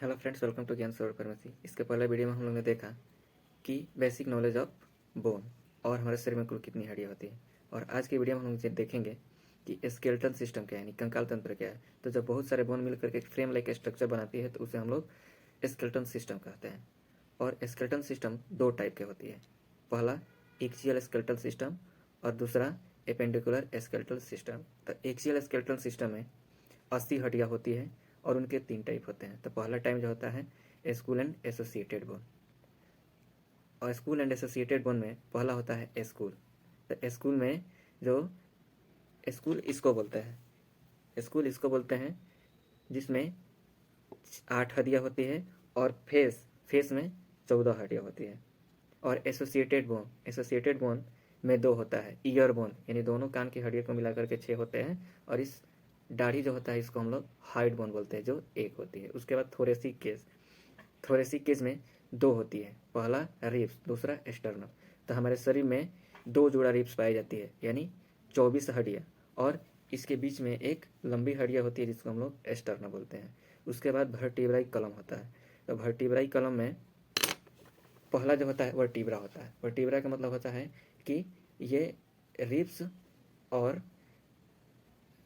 Hello friends, welcome to ज्ञान सरोवर pharmacy. इसके पहले वीडियो में हम लोग ने देखा कि बेसिक नॉलेज ऑफ बोन और हमारे शरीर में कुल कितनी हड्डियाँ होती है। और आज की वीडियो में हम लोग देखेंगे कि स्केलेटल सिस्टम क्या है, यानी कंकाल तंत्र क्या है। तो जब बहुत सारे बोन मिलकर के एक फ्रेम लाइक स्ट्रक्चर बनाती है तो उसे हम लोग स्केलेटल सिस्टम कहते हैं। और स्केलेटल सिस्टम दो टाइप के होती है, पहला एक्सियल स्केलेटल सिस्टम और दूसरा एपेंडिकुलर स्केलेटल सिस्टम। तो एक्सियल स्केलेटल सिस्टम में 80 हड्डियाँ होती है और उनके 3 टाइप होते हैं। तो पहला टाइप जो होता है स्कूल एंड एसोसिएटेड बोन। और स्कूल एंड एसोसिएटेड बोन में पहला होता है स्कूल। तो स्कूल में जो स्कूल इसको बोलते हैं, स्कूल इसको बोलते हैं जिसमें 8 हड्डियाँ होती है और फेस में 14 हड्डियाँ होती है। और एसोसिएटेड बोन में 2 होता है, ईयर बोन यानी दोनों कान की हड्डियों को मिलाकर के 6 होते हैं। और इस दाढ़ी जो होता है इसको हम लोग हाइड बोन बोलते हैं, जो 1 होती है। उसके बाद थोरेसिक केज में 2 होती है, पहला रिब्स, दूसरा स्टर्नम। तो हमारे शरीर में 2 जोड़ा रिब्स पाई जाती है, यानी 24 हड्डियाँ। और इसके बीच में एक लंबी हड्डियाँ होती है जिसको हम लोग स्टर्नम बोलते हैं। उसके बाद वर्टिब्राई कॉलम होता है। तो वर्टिब्राई कॉलम में पहला जो होता है वर्टिब्रा होता है। वर्टिब्रा का मतलब होता है कि ये रिब्स और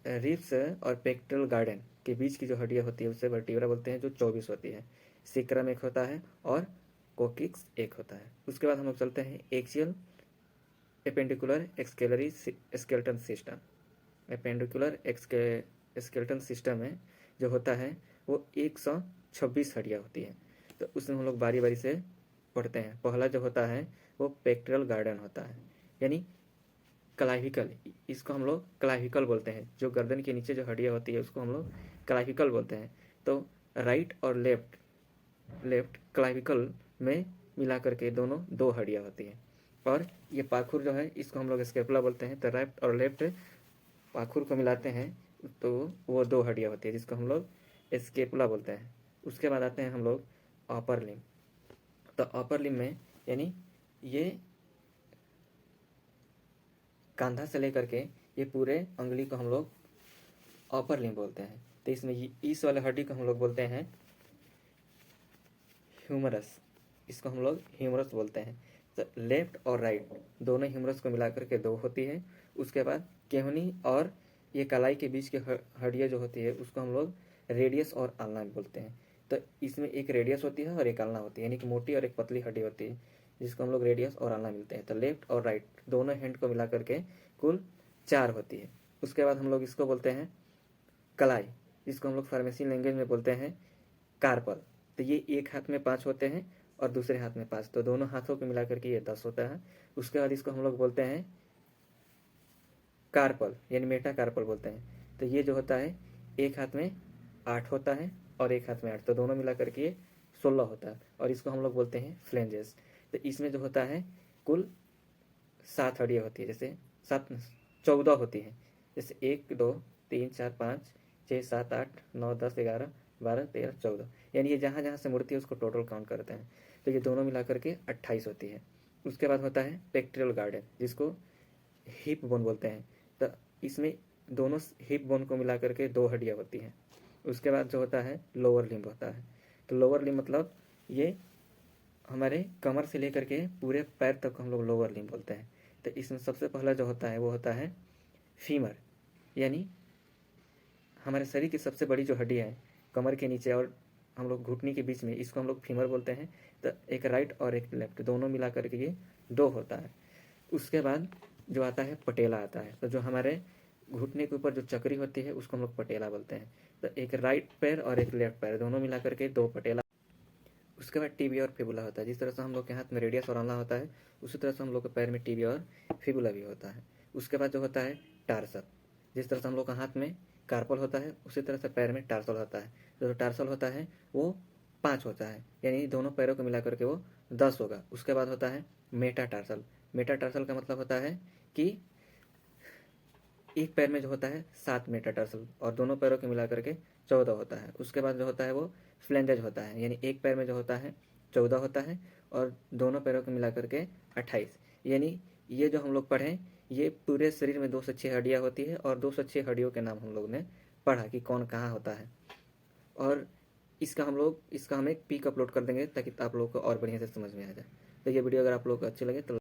पेक्टोरल गार्डन के बीच की जो हड्डियाँ होती है उसे वर्टिब्रा बोलते हैं, जो 24 होती है। सिक्रम 1 होता है और कोकिक्स 1 होता है। उसके बाद हम लोग चलते हैं axial appendicular axillary skeleton system. Appendicular skeleton system में जो होता है वो 126 हड्डियाँ होती है। तो उसमें हम लोग बारी बारी से पढ़ते हैं। पहला जो होता है वो पेक्टोरल गार्डन होता है, यानी क्लाविकल, इसको हम लोग क्लाविकल बोलते हैं। जो गर्दन के नीचे जो हड्डियाँ होती है उसको हम लोग क्लाविकल बोलते हैं। तो राइट और लेफ्ट क्लाविकल में मिला करके दोनों 2 हड्डियाँ होती हैं। और ये पाखुर जो है इसको हम लोग स्केपुला बोलते हैं। तो राइट और लेफ्ट पाखुर को मिलाते हैं तो वो 2 हड्डियाँ होती है जिसको हम लोग स्केपुला बोलते हैं। उसके बाद आते हैं हम लोग अपर लिम्ब। तो अपर लिम्ब में यानी ये कंधा से लेकर के ये पूरे अंगुली को हम लोग अपर लिम्ब बोलते हैं। तो इसमें इस वाले हड्डी को हम लोग बोलते हैं ह्यूमरस, इसको हम लोग ह्यूमरस बोलते हैं। तो लेफ्ट और राइट दोनों ह्यूमरस को मिलाकर के 2 होती है। उसके बाद केहनी और ये कलाई के बीच की हड्डियाँ जो होती है उसको हम लोग रेडियस और आल्ना बोलते हैं। तो इसमें एक रेडियस होती है और एक आल्ना होती है, यानी कि मोटी और एक पतली हड्डी होती है जिसको हम लोग रेडियस और आल्ना मिलते हैं। तो लेफ्ट और राइट दोनों हैंड को मिला करके कुल 4 होती है। उसके बाद हम लोग इसको बोलते हैं कलाई, जिसको हम लोग फार्मेसी लैंग्वेज में बोलते हैं कार्पल। तो ये एक हाथ में 5 होते हैं और दूसरे हाथ में 5, तो दोनों हाथों को मिला करके ये 10 होता है। उसके बाद इसको हम लोग बोलते हैं कार्पल, यानी मेटा कार्पल बोलते हैं। तो ये जो होता है एक हाथ में 8 होता है और एक हाथ में 8, तो दोनों मिला करके ये 16 होता है। और इसको हम लोग बोलते हैं फ्लेंजेस। तो इसमें जो होता है कुल 7 हड्डियाँ होती है, जैसे 14 होती हैं, जैसे 1 2 3 4 5 6 7 8 9 10 11 12 13 14, यानी ये जहाँ जहाँ से मुड़ती है उसको टोटल काउंट करते हैं। तो ये दोनों मिला करके 28 होती है। उसके बाद होता है पेक्टोरल गार्डन, जिसको हिप बोन बोलते हैं। तो इसमें दोनों हिप बोन को मिला करके 2 हड्डियाँ होती हैं। उसके बाद जो होता है लोअर लिम्ब होता है। तो लोअर लिम्ब मतलब ये हमारे कमर से लेकर के पूरे पैर तक हम लोग लोअर लिम्ब बोलते हैं। तो इसमें सबसे पहला जो होता है वो होता है फीमर, यानी हमारे शरीर की सबसे बड़ी जो हड्डी है कमर के नीचे और हम लोग घुटने के बीच में, इसको हम लोग फीमर बोलते हैं। तो एक राइट और एक लेफ्ट दोनों मिला करके ये 2 होता है। उसके बाद जो आता है पटेला आता है। तो जो हमारे घुटने के ऊपर जो चक्री होती है उसको हम लोग पटेला बोलते हैं। तो एक राइट पैर और एक लेफ्ट पैर दोनों मिला करके 2 पटेला। उसके बाद टीबिया और फिबुला होता है। जिस तरह से हम लोग के हाथ में रेडियस और आल्ना होता है उसी तरह से हम लोग के पैर में टीबिया और फिबुला भी होता है। उसके बाद जो होता है टार्सल, जिस तरह से हम लोग का हाथ में कार्पल होता है उसी तरह से पैर में टार्सल होता है। जो टार्सल होता है वो 5 होता है, यानी दोनों पैरों को मिला करके वो 10 होगा। उसके बाद होता है मेटाटार्सल। मेटाटार्सल का मतलब होता है कि एक पैर में जो होता है 7 मेटाटार्सल और दोनों पैरों के मिला करके 14 होता है। उसके बाद जो होता है वो फ्लेंजेज होता है, यानी एक पैर में जो होता है 14 होता है और दोनों पैरों को मिला करके 28। यानी ये जो हम लोग पढ़ें ये पूरे शरीर में 2 से 6 हड्डियाँ होती है और 2 से 6 हड्डियों के नाम हम लोग ने पढ़ा कि कौन कहाँ होता है। और इसका हम एक पिक अपलोड कर देंगे ताकि आप लोगों को और बढ़िया से समझ में आ जाए। तो ये वीडियो अगर आप लोग को अच्छे लगे तो